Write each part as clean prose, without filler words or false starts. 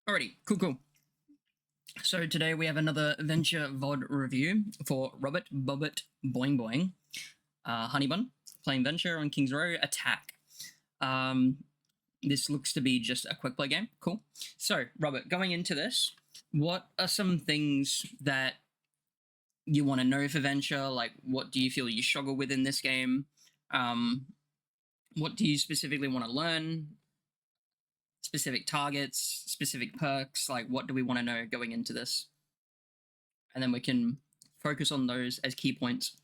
Alrighty, cool. So today we have another Venture VOD review for Robert Bobbit Boing Boing, Honeybun, playing Venture on King's Row Attack. This looks to be just a quick play game. Cool. So, Robert, going into this, what are some things that you want to know for Venture? Like, what do you feel you struggle with in this game? What do you specifically want to learn? Specific targets, specific perks, like what do we want to know going into this? And then we can focus on those as key points.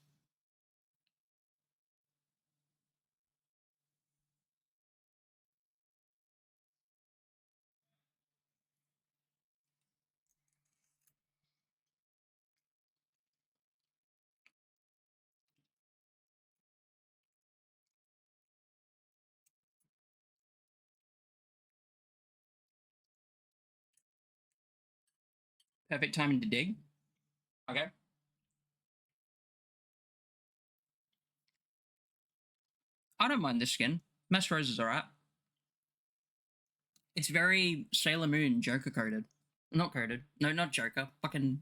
Perfect timing to dig. Okay. I don't mind this skin. Mass Rose is alright. It's very Sailor Moon Joker coded. Not coded. No, not Joker. Fucking,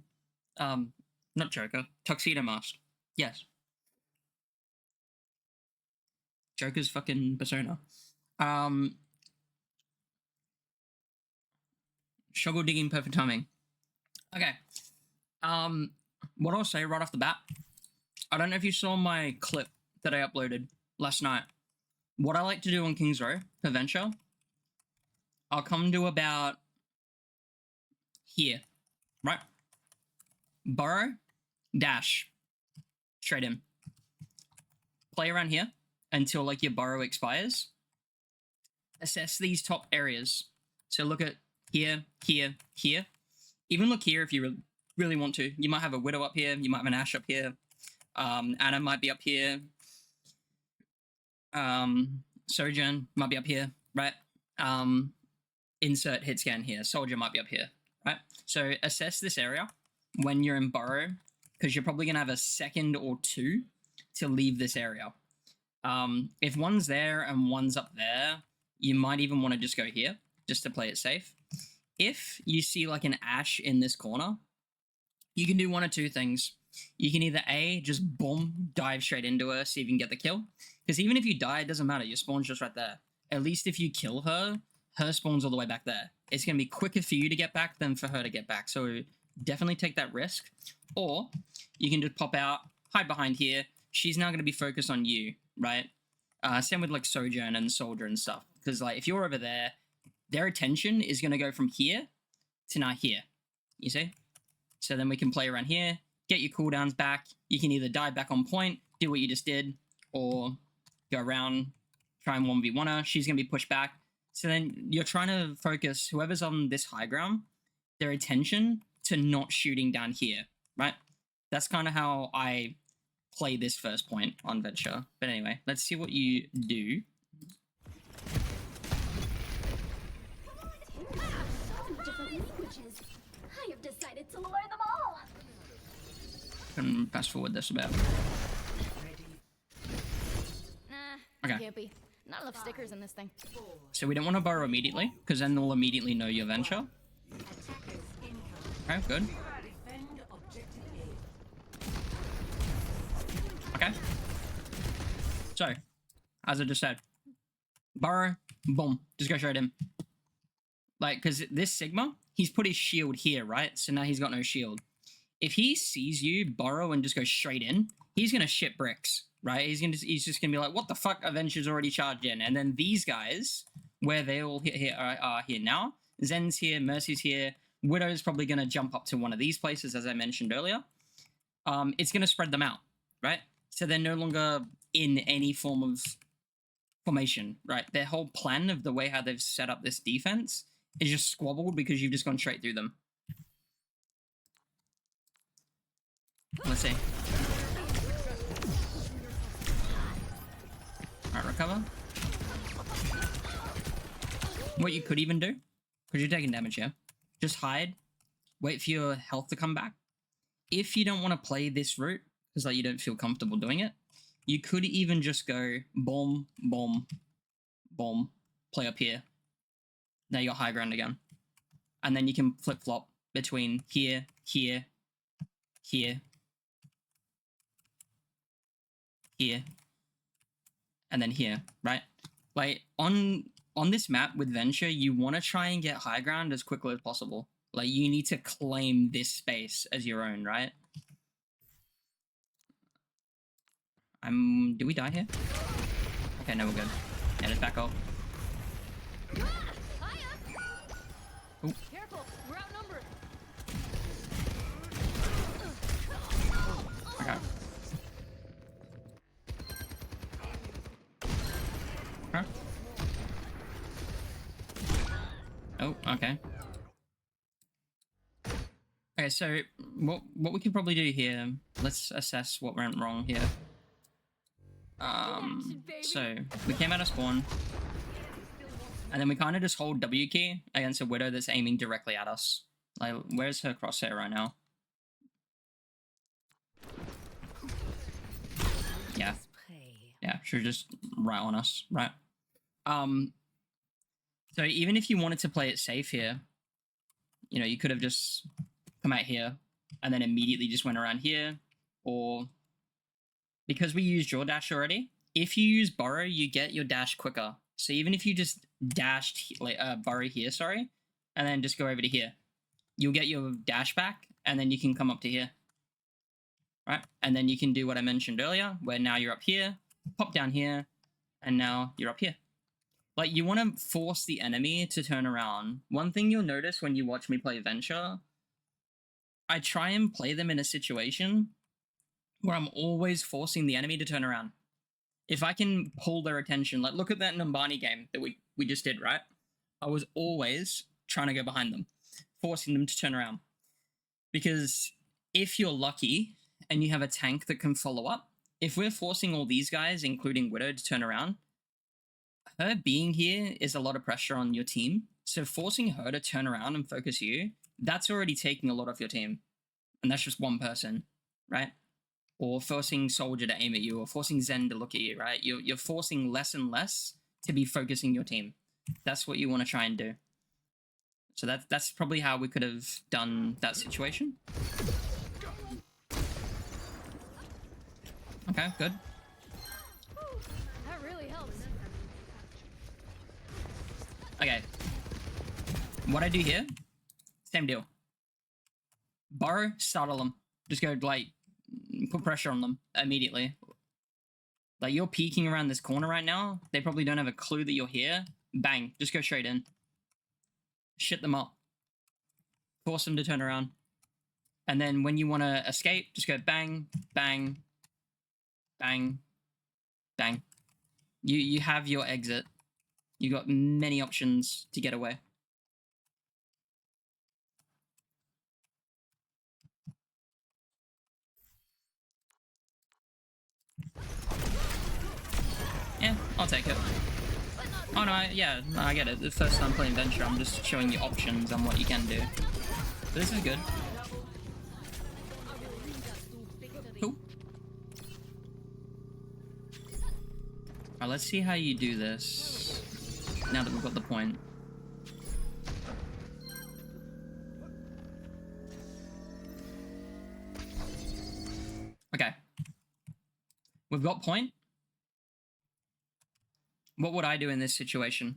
not Joker. Tuxedo Mask. Yes. Joker's fucking persona. Struggle digging, perfect timing. Okay. What I'll say right off the bat, I don't know if you saw my clip that I uploaded last night. What I like to do on King's Row for Venture, I'll come to about here, right? Burrow, dash, straight in. Play around here until like your burrow expires. Assess these top areas. So look at here, here, here. Even look here if you really want to. You might have a Widow up here. You might have an Ash up here. Anna might be up here. Sojourn might be up here, right? Insert hit scan here. Soldier might be up here, right? So assess this area when you're in burrow, because you're probably going to have a second or two to leave this area. If one's there and one's up there, you might even want to just go here, just to play it safe. If you see like an Ash in this corner, you can do one or two things. You can either A, just boom, dive straight into her, see if you can get the kill. Because even if you die, it doesn't matter. Your spawn's just right there. At least if you kill her, her spawn's all the way back there. It's going to be quicker for you to get back than for her to get back. So definitely take that risk. Or you can just pop out, hide behind here. She's now going to be focused on you, right? Same with like Sojourn and Soldier and stuff. Because like if you're over there, their attention is going to go from here to now here. You see? So then we can play around here, get your cooldowns back. You can either dive back on point, do what you just did, or go around, try and 1v1 her. She's going to be pushed back. So then you're trying to focus whoever's on this high ground, their attention to not shooting down here, right? That's kind of how I play this first point on Venture. But anyway, let's see what you do. I have decided to learn them all. Can fast forward this a bit. Nah, can't be. Not enough stickers in this thing. So we don't want to burrow immediately, because then they'll immediately know your Venture. Okay, good. Okay. So, as I just said, burrow, boom, just go straight in. Like, because this Sigma, he's put his shield here, right? So now he's got no shield. If he sees you burrow and just go straight in, he's going to shit bricks, right? He's just going to be like, what the fuck? Avenger's already charged in. And then these guys, where they all are here now, Zen's here, Mercy's here, Widow's probably going to jump up to one of these places, as I mentioned earlier. It's going to spread them out, right? So they're no longer in any form of formation, right? Their whole plan of the way how they've set up this defense is just squabbled because you've just gone straight through them. Let's see. Alright, recover. What you could even do, because you're taking damage here, just hide, wait for your health to come back. If you don't want to play this route, because like you don't feel comfortable doing it, you could even just go boom, boom, boom, play up here. Now you got high ground again. and then you can flip-flop between here, here, here, here, and then here, right? Like, on this map with Venture, you want to try and get high ground as quickly as possible. Like, you need to claim this space as your own, right? Do we die here? Okay, no, we're good. Yeah, let's back up. Ooh. Careful, we're outnumbered. Okay. Huh? Oh, okay. Okay, so what we could probably do here, let's assess what went wrong here. So we came out of spawn, and then we kind of just hold W key against a Widow that's aiming directly at us. Like, where's her crosshair right now? Yeah. Yeah, she's just right on us, right? So even if you wanted to play it safe here, you know, you could have just come out here and then immediately just went around here, or because we used your dash already, if you use burrow, you get your dash quicker. So even if you just dashed, like, burrow here, sorry, and then just go over to here, you'll get your dash back, and then you can come up to here, right? And then you can do what I mentioned earlier, where now you're up here, pop down here, and now you're up here. Like, you want to force the enemy to turn around. One thing you'll notice when you watch me play Venture, I try and play them in a situation where I'm always forcing the enemy to turn around. If I can pull their attention, like, look at that Numbani game that we just did, right? I was always trying to go behind them, forcing them to turn around. Because if you're lucky and you have a tank that can follow up, if we're forcing all these guys, including Widow, to turn around, her being here is a lot of pressure on your team. So forcing her to turn around and focus you, that's already taking a lot off your team. And that's just one person, right? Or forcing Soldier to aim at you, or forcing Zen to look at you, right? You're forcing less and less to be focusing your team. That's what you want to try and do. So that's probably how we could have done that situation. Okay, good. That really helps. Okay. What I do here, same deal. Burrow, startle them. Just go, like, put pressure on them immediately. Like, you're peeking around this corner right now. They probably don't have a clue that you're here. Bang. Just go straight in. Shit them up. Force them to turn around. And then when you want to escape, just go bang, bang, bang, bang. You have your exit. You got many options to get away. Yeah, I'll take it. Oh no, yeah, no, I get it. The first time playing Venture, I'm just showing you options on what you can do. But this is good. Cool. Alright, let's see how you do this, now that we've got the point. Okay. We've got point. What would I do in this situation?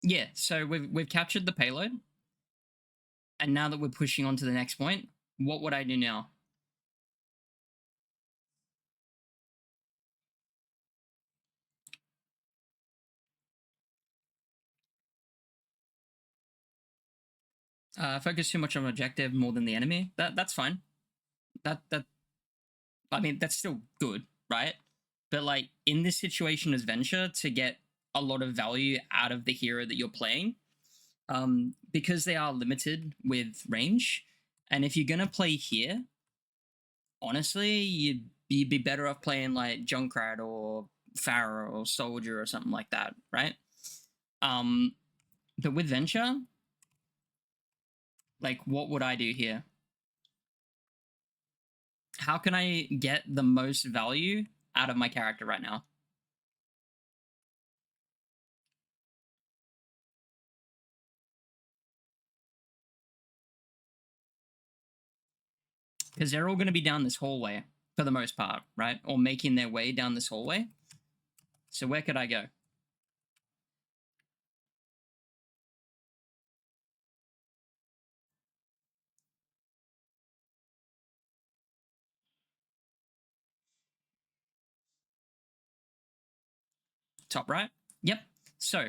Yeah, so we've captured the payload. And now that we're pushing on to the next point, what would I do now? Focus too much on objective more than the enemy. That's fine. That I mean, that's still good, right? But, like, in this situation as Venture, to get a lot of value out of the hero that you're playing, because they are limited with range, and if you're gonna play here, honestly, you'd be better off playing like Junkrat or Pharah or Soldier or something like that, right? But with Venture, Like, what would I do here? How can I get the most value out of my character right now? Because they're all going to be down this hallway for the most part, right? Or making their way down this hallway. So where could I go? Top right? Yep. So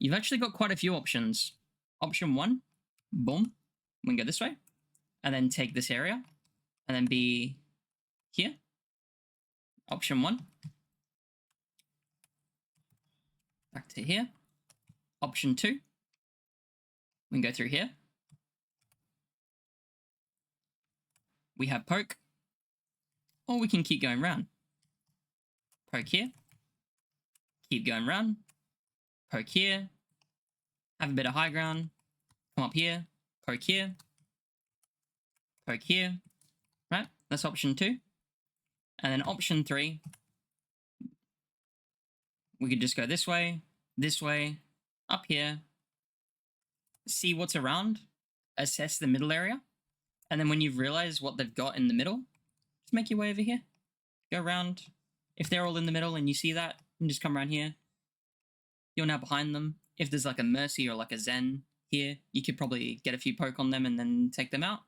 you've actually got quite a few options. Option 1, boom, we can go this way, and then take this area, and then be here. Option 1, back to here. Option 2, we can go through here. We have poke, or we can keep going round. Poke here, keep going round, poke here, have a bit of high ground, come up here, poke here, right? That's option 2. And then option 3, we could just go this way, up here, see what's around, assess the middle area, and then when you've realized what they've got in the middle, just make your way over here. Go around. If they're all in the middle and you see that, you can just come around here. You're now behind them. If there's like a Mercy or like a Zen here, you could probably get a few poke on them and then take them out.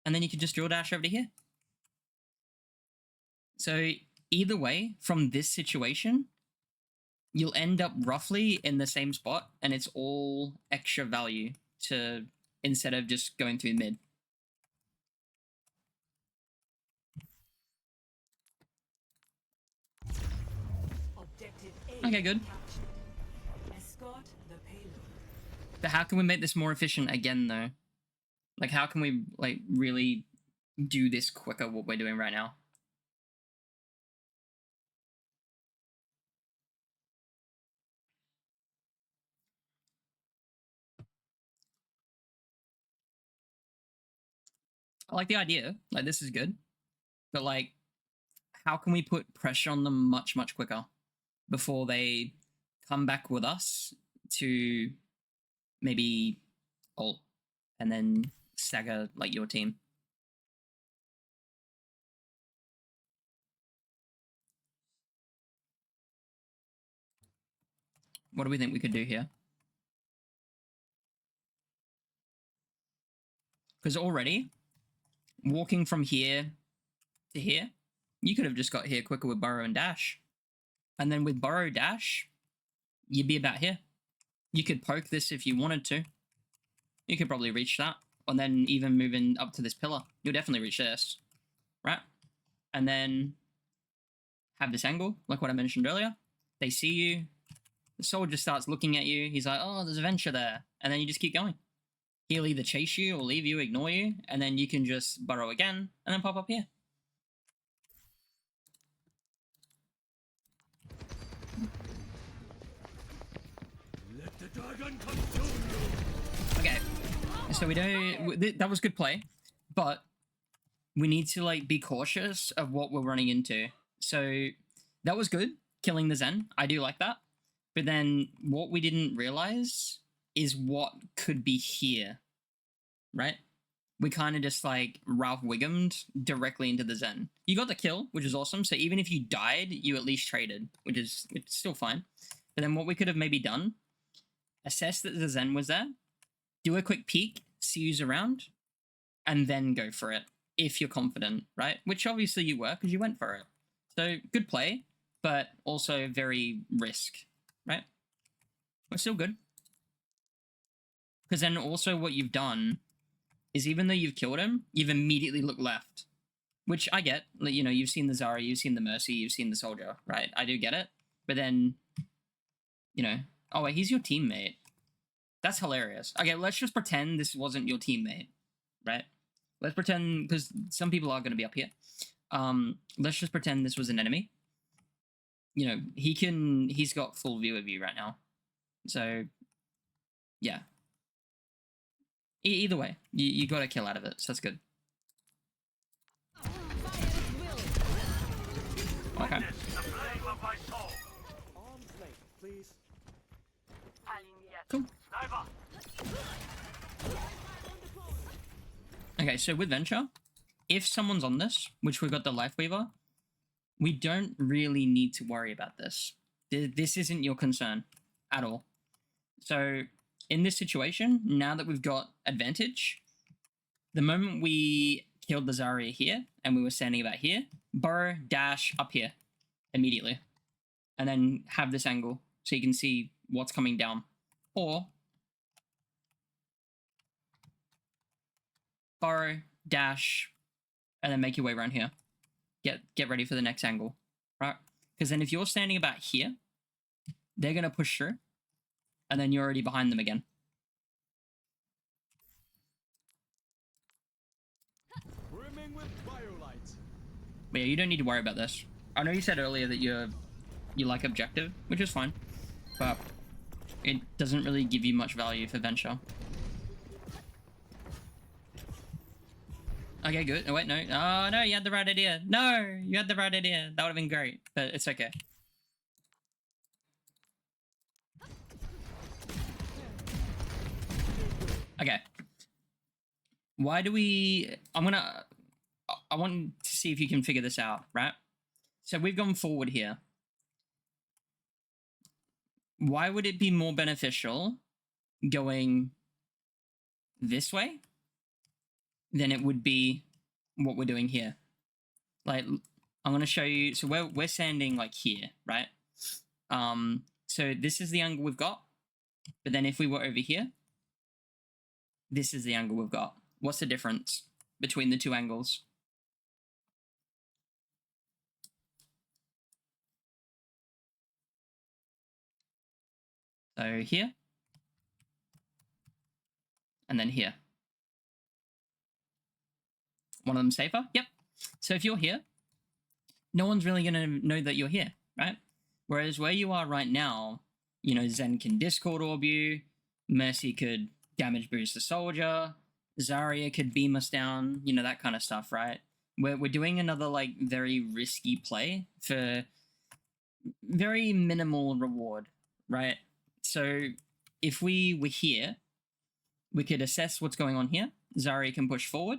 And then you could just drill dash over to here. So either way, from this situation, you'll end up roughly in the same spot, and it's all extra value to instead of just going through mid. Okay, good. But how can we make this more efficient again, though? Like, how can we, like, really do this quicker, what we're doing right now? I like the idea. Like, this is good. But, like, how can we put pressure on them much, much quicker before they come back with us to maybe ult and then stagger, like, your team? What do we think we could do here? Because already, walking from here to here, you could have just got here quicker with burrow and dash. And then with burrow dash, you'd be about here. You could poke this if you wanted to. You could probably reach that. And then even moving up to this pillar, you'll definitely reach this. Right? And then have this angle, like what I mentioned earlier. They see you. The soldier starts looking at you. He's like, oh, there's a venture there. And then you just keep going. He'll either chase you or leave you, ignore you, and then you can just burrow again and then pop up here. Let the dragon consume you. Okay, so we don't. That was good play, but we need to like be cautious of what we're running into. So that was good, killing the Zen. I do like that, but then what we didn't realize is what could be here, right? We kind of just like Ralph Wiggum'd directly into the Zen. You got the kill, which is awesome. So even if you died, you at least traded, which is still fine. But then what we could have maybe done, assess that the Zen was there, do a quick peek, see who's around, and then go for it if you're confident, right? Which obviously you were because you went for it. So good play, but also very risk, right? But still good. Because then also what you've done is even though you've killed him, you've immediately looked left. Which I get. You know, you've seen the Zara, you've seen the Mercy, you've seen the Soldier, right? I do get it. But then, you know... Oh, wait, he's your teammate. That's hilarious. Okay, let's just pretend this wasn't your teammate, right? Let's pretend... Because some people are going to be up here. Let's just pretend this was an enemy. You know, he's got full view of you right now. So, yeah. Either way, you got a kill out of it, so that's good. Okay. Cool. Okay, so with Venture, if someone's on this, which we've got the Life Weaver, we don't really need to worry about this. This isn't your concern at all. So in this situation, now that we've got advantage, the moment we killed the Zarya here and we were standing about here, burrow, dash up here immediately. And then have this angle so you can see what's coming down. Or burrow, dash, and then make your way around here. Get ready for the next angle, right? Because then if you're standing about here, they're going to push through, and then you're already behind them again. But yeah, you don't need to worry about this. I know you said earlier that you like objective, which is fine, but it doesn't really give you much value for Venture. Okay, good. Oh, wait, no. Oh, no, you had the right idea. No, you had the right idea. That would have been great, but it's okay. Okay. Why do we... I want to see if you can figure this out, right? So we've gone forward here. Why would it be more beneficial going this way than it would be what we're doing here? Like, I'm going to show you. So we're standing like here, right? So this is the angle we've got. But then if we were over here, this is the angle we've got. What's the difference between the two angles? So here. And then here. One of them safer? Yep. So if you're here, no one's really going to know that you're here, right? Whereas where you are right now, you know, Zen can Discord orb you, Mercy could damage boost the soldier, Zarya could beam us down, you know, that kind of stuff, right? We're doing another, like, very risky play for very minimal reward, right? So if we were here, we could assess what's going on here. Zarya can push forward,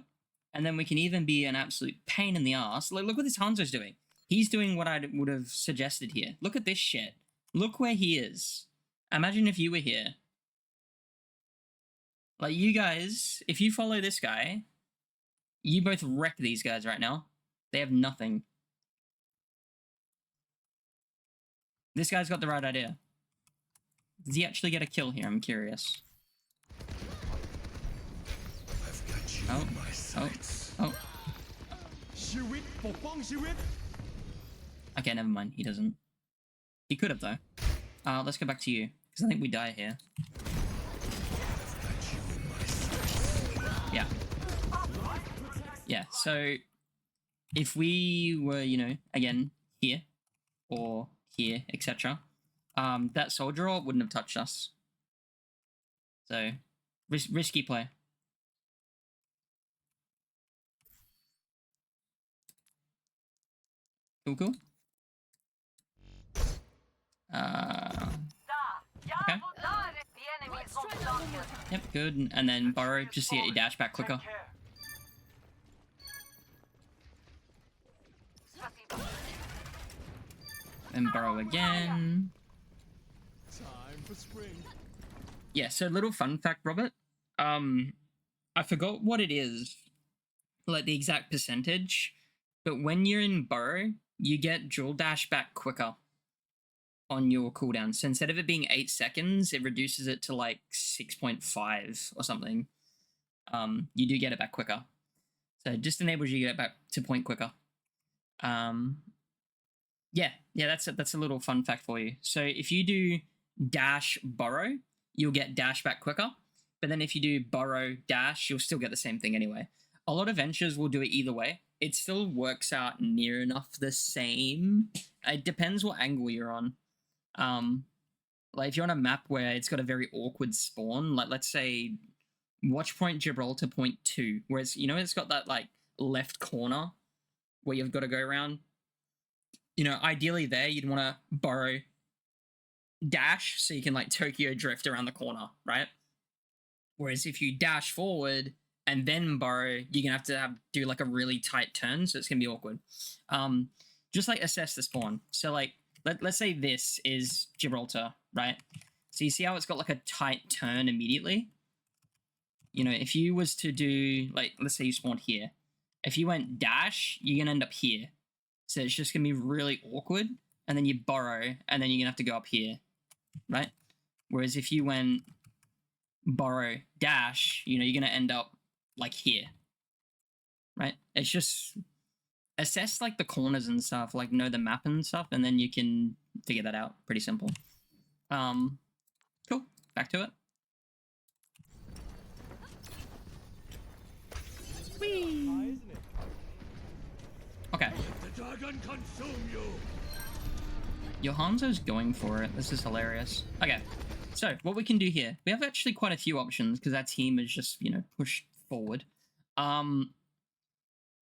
and then we can even be an absolute pain in the ass. Like, look what this Hanzo's doing. He's doing what I would have suggested here. Look at this shit. Look where he is. Imagine if you were here. Like, you guys, if you follow this guy, you both wreck these guys right now. They have nothing. This guy's got the right idea. Does he actually get a kill here? I'm curious. Oh, oh. Okay, never mind. He doesn't. He could have, though. Let's go back to you, because I think we die here. Yeah. Yeah, so if we were, you know, again, here, or here, etc., that soldier orb wouldn't have touched us. So, risky play. Cool, cool. Okay. Yep, good. And then burrow just to get your dash back quicker. And burrow again. Yeah, so little fun fact, Robert. I forgot what it is, like the exact percentage, but when you're in burrow, you get dual dash back quicker on your cooldown. So instead of it being 8 seconds, it reduces it to like 6.5 or something. You do get it back quicker. So it just enables you to get back to point quicker. Yeah, that's a little fun fact for you. So if you do dash burrow, you'll get dash back quicker. But then if you do burrow dash, you'll still get the same thing anyway. A lot of ventures will do it either way. It still works out near enough the same. It depends what angle you're on. Like if you're on a map where it's got a very awkward spawn, like let's say watch point Gibraltar point 2, where it's, you know, it's got that like left corner where you've got to go around. You know, ideally there you'd want to borrow dash so you can like Tokyo drift around the corner, right? Whereas if you dash forward and then borrow, you're gonna have to do like a really tight turn, so it's gonna be awkward. Just like assess the spawn. So like let's say this is Gibraltar, right? So you see how it's got like a tight turn immediately? You know, if you was to do like, let's say you spawned here. If you went dash, you're gonna end up here. So it's just gonna be really awkward. And then you borrow, and then you're gonna have to go up here, right? Whereas if you went borrow dash, you know, you're gonna end up like here, right? It's just assess like the corners and stuff, like know the map and stuff, and then you can figure that out. Pretty simple. Cool. Back to it. Whee! Okay. The dragon consume you. Your Hanzo's going for it. This is hilarious. Okay. So what we can do here, we have actually quite a few options because our team is just, you know, pushed forward.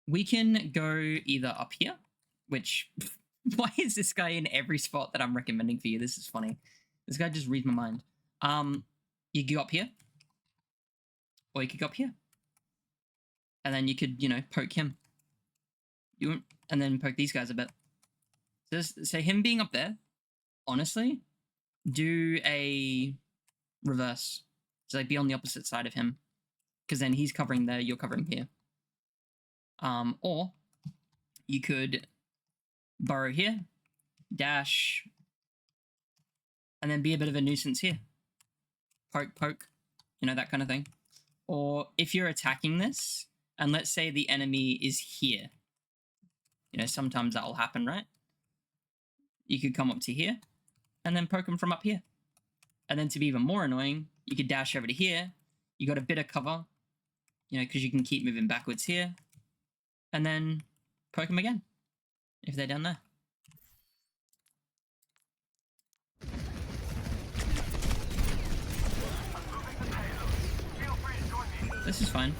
We can go either up here, which why is this guy in every spot that I'm recommending for you? This is funny. This guy just reads my mind. You could go up here, or you could go up here, and then you could, you know, poke him. And then poke these guys a bit. So him being up there, honestly, do a reverse. So like be on the opposite side of him, because then he's covering there, you're covering here. Or you could burrow here, dash, and then be a bit of a nuisance here. Poke, poke, you know, that kind of thing. Or if you're attacking this, and let's say the enemy is here, you know, sometimes that will happen, right? You could come up to here, and then poke him from up here. And then to be even more annoying, you could dash over to here. You got a bit of cover, you know, because you can keep moving backwards here. And then poke them again, if they're down there. This is fine.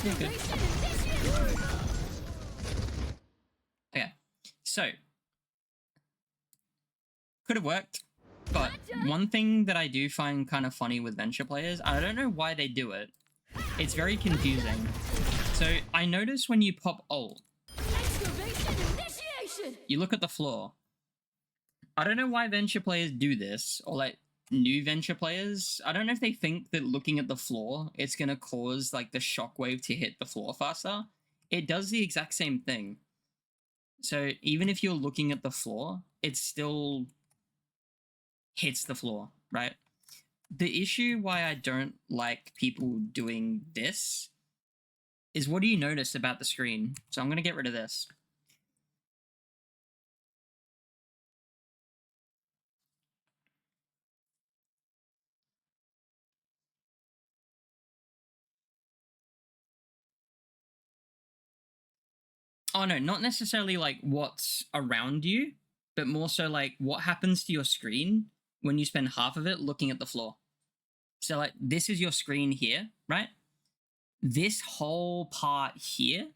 Yeah, good. Okay, so could have worked, but one thing that I do find kind of funny with venture players, I don't know why they do it. It's very confusing. So I notice when you pop ult, you look at the floor. I don't know why venture players do this, or like new venture players. I don't know if they think that looking at the floor, it's going to cause like the shockwave to hit the floor faster. It does the exact same thing. So even if you're looking at the floor, it still hits the floor, right? The issue why I don't like people doing this is, what do you notice about the screen? So I'm going to get rid of this. Oh no, not necessarily like what's around you, but more so like what happens to your screen when you spend half of it looking at the floor. So like this is your screen here, right? This whole part here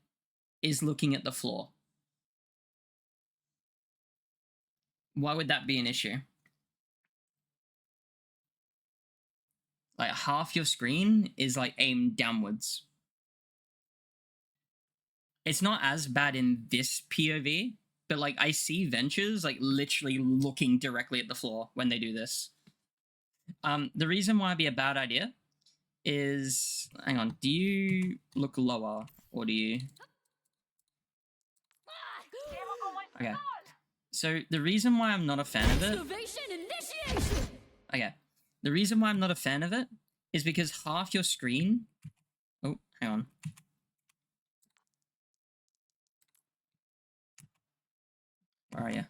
is looking at the floor. Why would that be an issue? Like half your screen is like aimed downwards. It's not as bad in this POV, but like I see ventures like literally looking directly at the floor when they do this. The reason why it'd be a bad idea is, hang on, do you look lower or do you? Okay. So the reason why I'm not a fan of it. Okay. The reason why I'm not a fan of it is because half your screen. Oh, hang on. Where are you?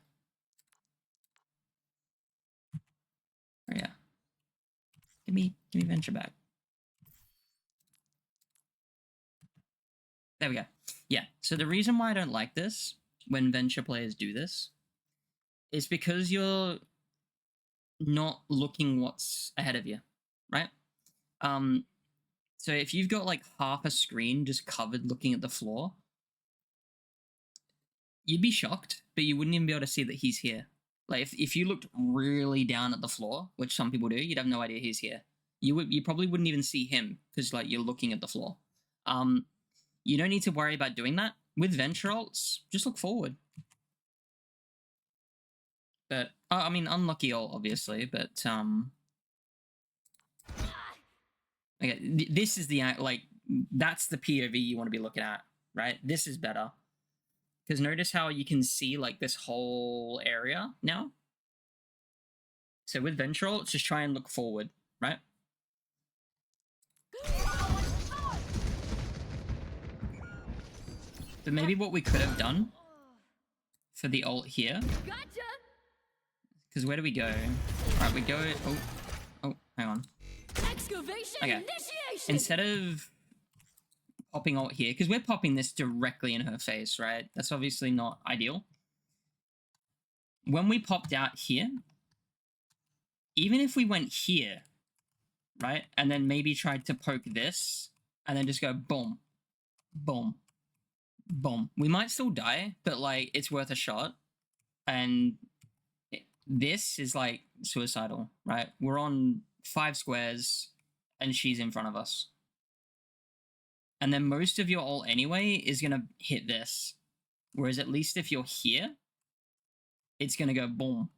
Where are you? Give me venture back. There we go. Yeah. So the reason why I don't like this when venture players do this is because you're not looking what's ahead of you, right? So if you've got like half a screen just covered looking at the floor, you'd be shocked, but you wouldn't even be able to see that he's here. Like if you looked really down at the floor, which some people do, you'd have no idea he's here. You probably wouldn't even see him because like you're looking at the floor. You don't need to worry about doing that. With venture ults, just look forward. But I mean, unlucky ult obviously, but okay, this is the like that's the POV you want to be looking at, right? This is better because notice how you can see like this whole area now. So with venture ult, just try and look forward, right? But maybe what we could have done for the ult here. Because where do we go? Alright, we go... Oh, hang on. Excavation okay. Initiation. Instead of popping ult here, because we're popping this directly in her face, right? That's obviously not ideal. When we popped out here, even if we went here, right? And then maybe tried to poke this, and then just go boom, boom, boom. We might still die, but like it's worth a shot. And this is like suicidal, right? We're on 5 squares and she's in front of us. And then most of your ult anyway is going to hit this. Whereas at least if you're here, it's going to go boom,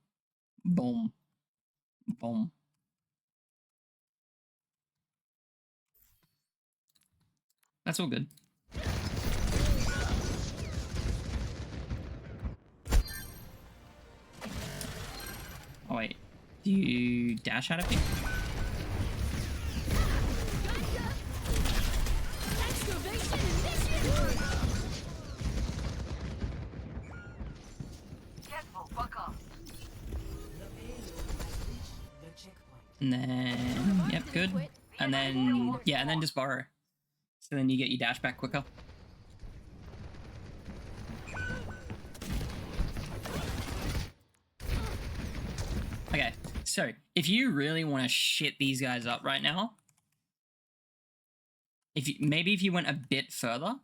boom, boom. That's all good. Oh wait, do you dash out of here? And then, yep, good. And then, yeah, and then just borrow. So then you get your dash back quicker. Okay, so if you really want to shit these guys up right now, maybe if you went a bit further,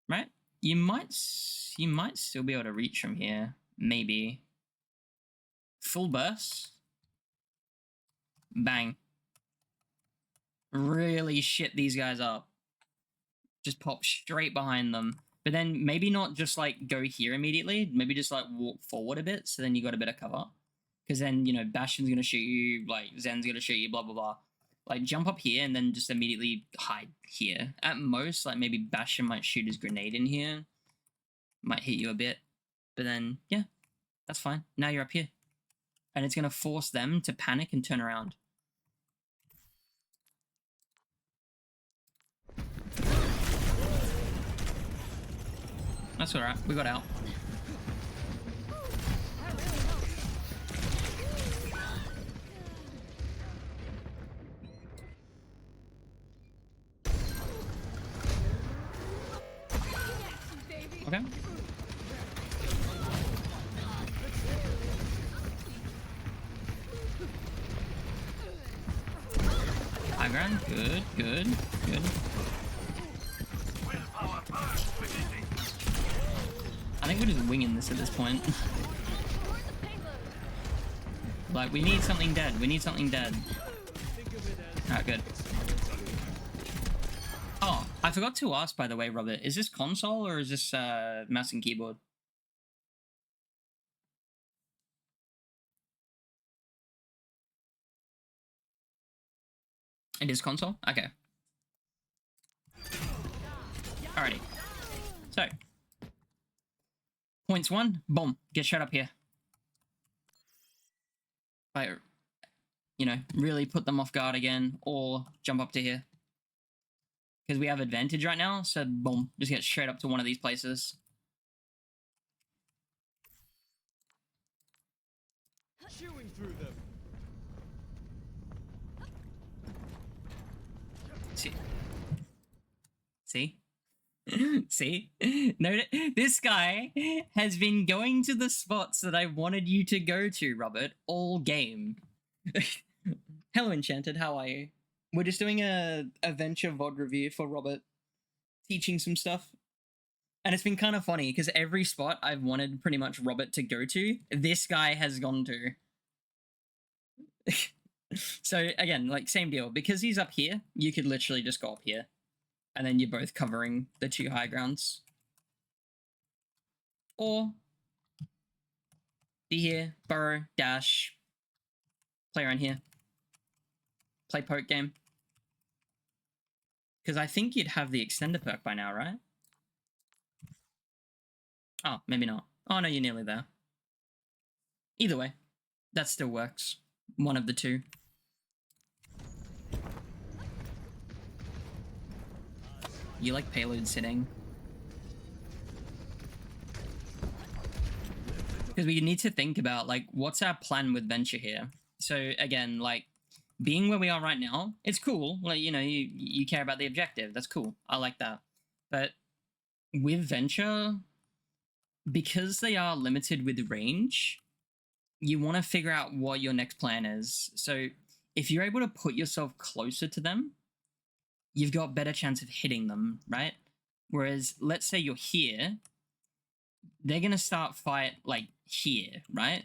right? You might still be able to reach from here. Maybe. Full burst. Bang. Really shit these guys up. Just pop straight behind them. But then maybe not just like go here immediately. Maybe just like walk forward a bit. So then you got a bit of cover. Because then, you know, Bastion's going to shoot you. Like Zen's going to shoot you. Blah, blah, blah. Like jump up here and then just immediately hide here. At most, like maybe Bastion might shoot his grenade in here. Might hit you a bit. But then, yeah, that's fine. Now you're up here. And it's going to force them to panic and turn around. That's alright. We got out. Okay. High ground. Good, good, good. I think we're just winging this at this point. Like, we need something dead. We need something dead. Alright, good. Oh, I forgot to ask, by the way, Robert. Is this console or is this mouse and keyboard? It is console? Okay. Alrighty. So. Points 1, boom. Get shut up here. Like, you know, really put them off guard again, or jump up to here. Because we have advantage right now, so boom. Just get straight up to one of these places. Chewing through them. See? See? See? No, this guy has been going to the spots that I wanted you to go to, Robert, all game. Hello, Enchanted. How are you? We're just doing a Venture VOD review for Robert, teaching some stuff. And it's been kind of funny because every spot I've wanted pretty much Robert to go to, this guy has gone to. So again, like same deal. Because he's up here, you could literally just go up here. And then you're both covering the two high grounds. Or be here, burrow, dash, play around here. Play poke game. Because I think you'd have the extender perk by now, right? Oh, maybe not. Oh no, you're nearly there. Either way, that still works. One of the two. You like payload sitting. Because we need to think about, like, what's our plan with Venture here? So, again, like, being where we are right now, it's cool. Like, you know, you care about the objective. That's cool. I like that. But with Venture, because they are limited with range, you want to figure out what your next plan is. So if you're able to put yourself closer to them, you've got better chance of hitting them, right? Whereas, let's say you're here, they're going to start fight, like, here, right?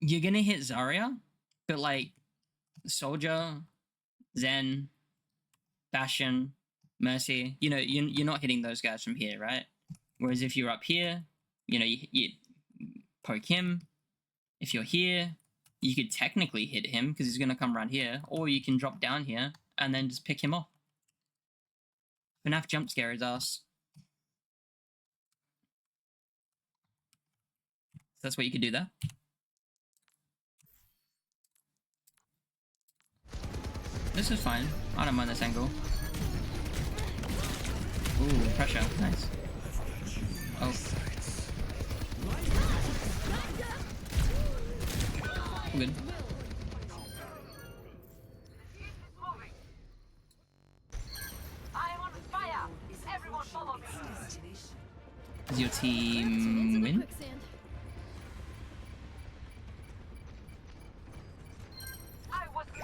You're going to hit Zarya, but, like, Soldier, Zen, Bastion, Mercy, you know, you're not hitting those guys from here, right? Whereas if you're up here, you know, you poke him. If you're here, you could technically hit him because he's going to come around here, or you can drop down here and then just pick him off. FNAF jump scare his ass. So that's what you could do there. This is fine. I don't mind this angle. Ooh, pressure. Nice. Oh. Good. I'm on fire. Everyone follow me. Does your team win? Quicksand.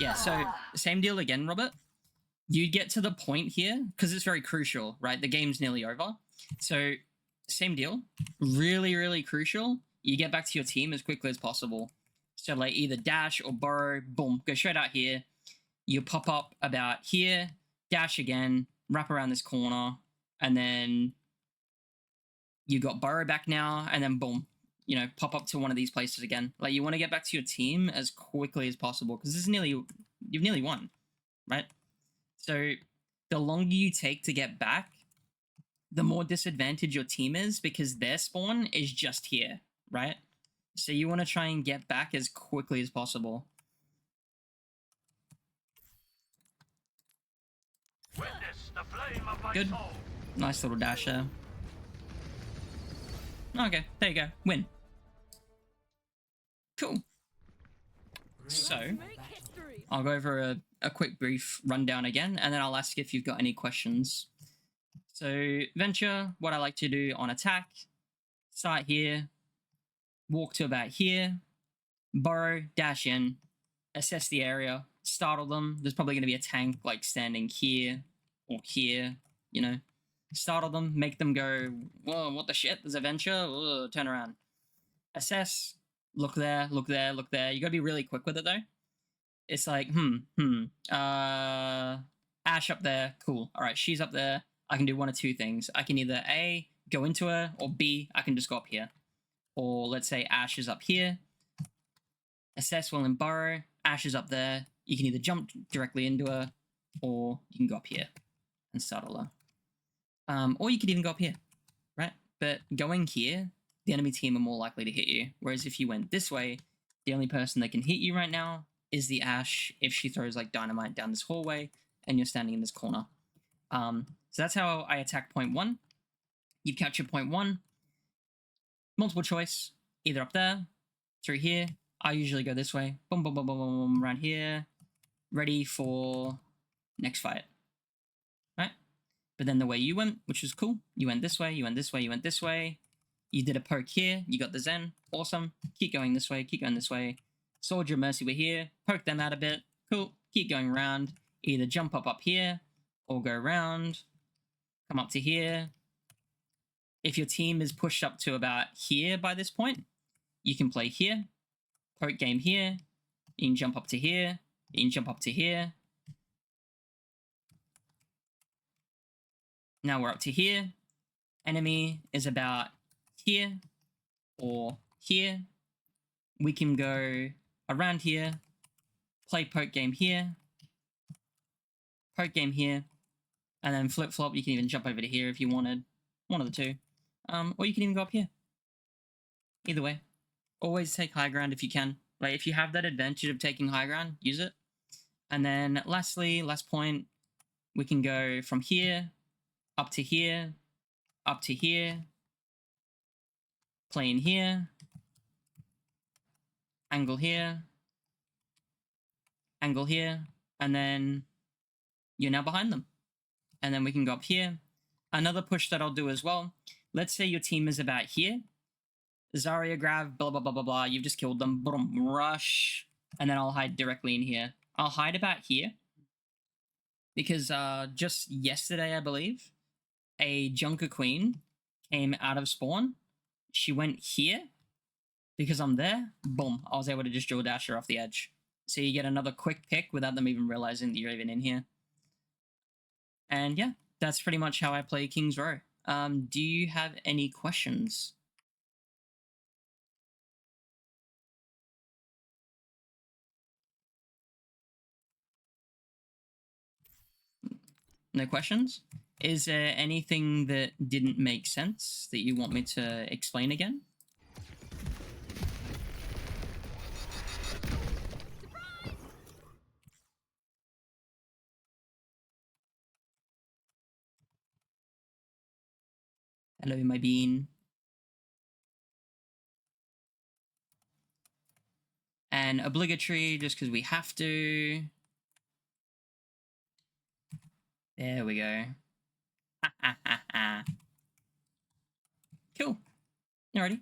Yeah, so same deal again, Robert. You get to the point here, because it's very crucial, right? The game's nearly over. So, same deal. Really, really crucial. You get back to your team as quickly as possible. So, like, either dash or burrow, boom, go straight out here. You pop up about here, dash again, wrap around this corner, and then you got burrow back now, and then boom, you know, pop up to one of these places again. Like, you want to get back to your team as quickly as possible, because this is you've nearly won, right? So the longer you take to get back, the more disadvantaged your team is, because their spawn is just here, right? So you want to try and get back as quickly as possible. Witness the flame of my Good. soul. Nice little dash there. Okay, there you go. Win. Cool. So, Make history. I'll go over a quick brief rundown again, and then I'll ask if you've got any questions. So, Venture, what I like to do on attack, start here, walk to about here, burrow, dash in, assess the area, startle them. There's probably going to be a tank like standing here or here, you know. Startle them, make them go, whoa, what the shit? There's a Venture? Whoa, turn around. Assess, look there, look there, look there. You got to be really quick with it though. It's like, Ash up there, cool. All right, she's up there. I can do one of two things. I can either A, go into her, or B, I can just go up here. Or let's say Ash is up here. Assess while in burrow. Ash is up there. You can either jump directly into her, or you can go up here and startle her. Or you could even go up here, right? But going here, the enemy team are more likely to hit you. Whereas if you went this way, the only person that can hit you right now is the Ash if she throws like dynamite down this hallway and you're standing in this corner. So that's how I attack point one. You've captured point one. Multiple choice, either up there, through here. I usually go this way. Boom, boom, boom, boom, boom, boom, around here. Ready for next fight. Right? But then the way you went, which was cool, you went this way, you went this way, you went this way. You did a poke here. You got the Zen. Awesome. Keep going this way. Keep going this way. Soldier Mercy were here. Poke them out a bit. Cool. Keep going around. Either jump up here or go around. Come up to here. If your team is pushed up to about here by this point, you can play here. Poke game here. You can jump up to here. You can jump up to here. Now we're up to here. Enemy is about here or here. We can go around here, play poke game here, poke game here, and then flip flop. You can even jump over to here if you wanted, one of the two. Or you can even go up here. Either way, always take high ground if you can. Like, if you have that advantage of taking high ground, use it. And then lastly, last point, we can go from here, up to here, up to here, play in here, angle here, angle here, and then you're now behind them. And then we can go up here. Another push that I'll do as well, let's say your team is about here. Zarya grab, blah, blah, blah, blah, blah. You've just killed them. Boom, rush. And then I'll hide directly in here. I'll hide about here. Because just yesterday, I believe, a Junker Queen came out of spawn. She went here. Because I'm there, boom. I was able to just drill dash her off the edge. So you get another quick pick without them even realizing that you're even in here. And yeah, that's pretty much how I play King's Row. Do you have any questions? No questions? Is there anything that didn't make sense that you want me to explain again? Hello, my bean. And obligatory, just because we have to. There we go. Cool. Alrighty.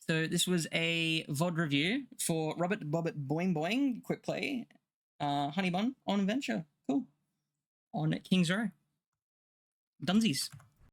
So this was a VOD review for Robert Bobbit Boing Boing, quick play, Honey Bun on Adventure. Cool. On King's Row. Dunsies.